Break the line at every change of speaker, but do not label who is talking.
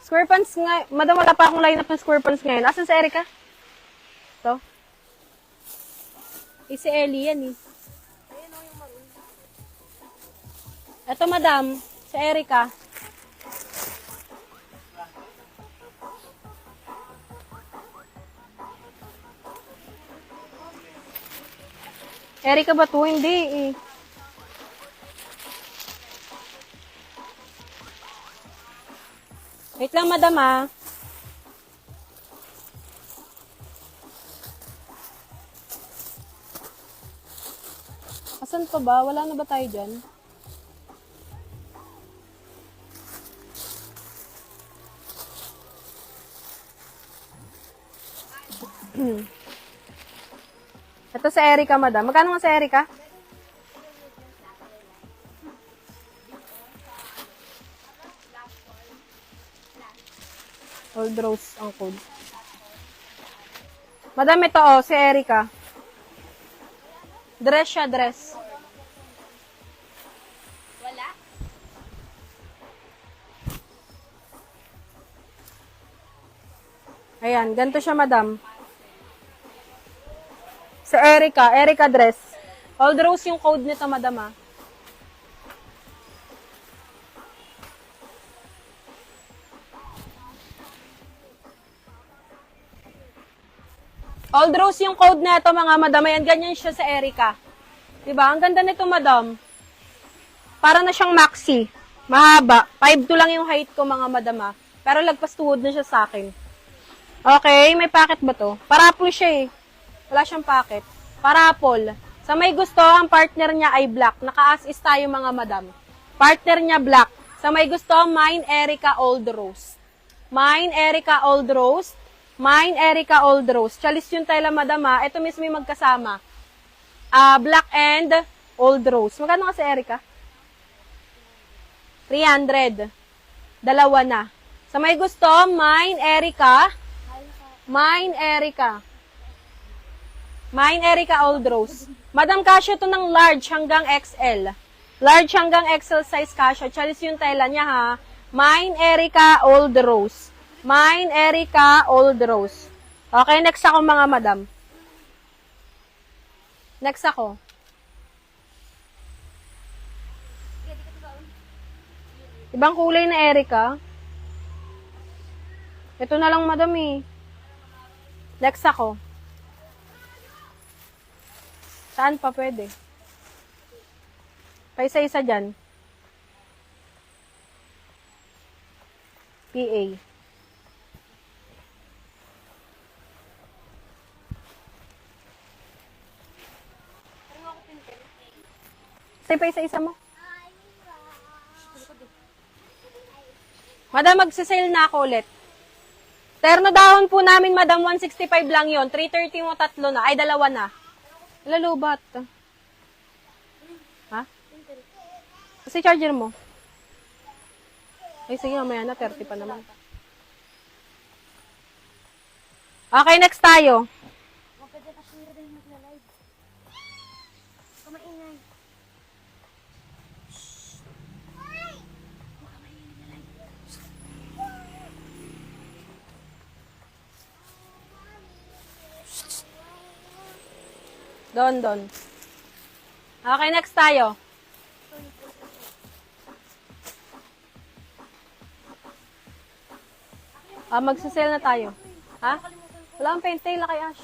Square pants nga. Madam, wala pa akong lineup ng square pants ngayon. Asan si Erica? Ito. Si Ellie yan eh. Ito, madam. Si Erica. Erica ba to? Hindi eh. Wait lang, madam ah. Asan pa ba? Wala na ba tayo dyan? Ito si Erica, madam. Magkano nga si Erica? Old Rose ang code. Madam, ito oh, si Erica. Dress siya, dress.
Wala?
Ayan, ganito siya, madam. Si Erica, Erica dress. Old Rose yung code nito, madam ah. Old Rose yung code na ito, mga madam. Ayan, ganyan siya sa Erica. Diba? Ang ganda nito, madam. Para na siyang maxi. Mahaba. 5'2" lang yung height ko, mga madam ah. Pero lagpas tuhod na siya sa akin. Okay, may packet ba to? Parapol siya eh. Wala siyang packet. Parapol. Sa may gusto, ang partner niya ay black. Naka-as is tayo, mga madam. Partner niya black. Sa may gusto, mine Erica Old Rose. Mine Erica Old Rose. Mine Erica Old Rose. Chalis yung tela, madam ha. Ito mismo yung magkasama. Black and Old Rose. Magkano nga si Erica? 300. Dalawa na. Sa may gusto, mine Erica. Mine Erica. Mine Erica Old Rose. Madam, kasya to ng large hanggang XL. Large hanggang XL size kasya. Chalis yung tela niya ha. Mine Erica Old Rose. Mine Erica Old Rose. Okay, next ako, mga madam. Next ako. Ibang kulay na Erica. Ito na lang, madam eh. Next ako. Saan pa pwede? Paisa-isa dyan. PA. Say pa isa-isa mo. Madam, magsisale na ako ulit. Terno dahon po namin, madam, 165 lang yon. 330 mo, tatlo na. Ay, dalawa na. Lalubat. Ha? Kasi charger mo. Ay, sige, mamaya na. 30 pa naman. Okay, next tayo. Don. Okay, next tayo. Magsisale na tayo. Ha? Wala akong paint tail kay Ash.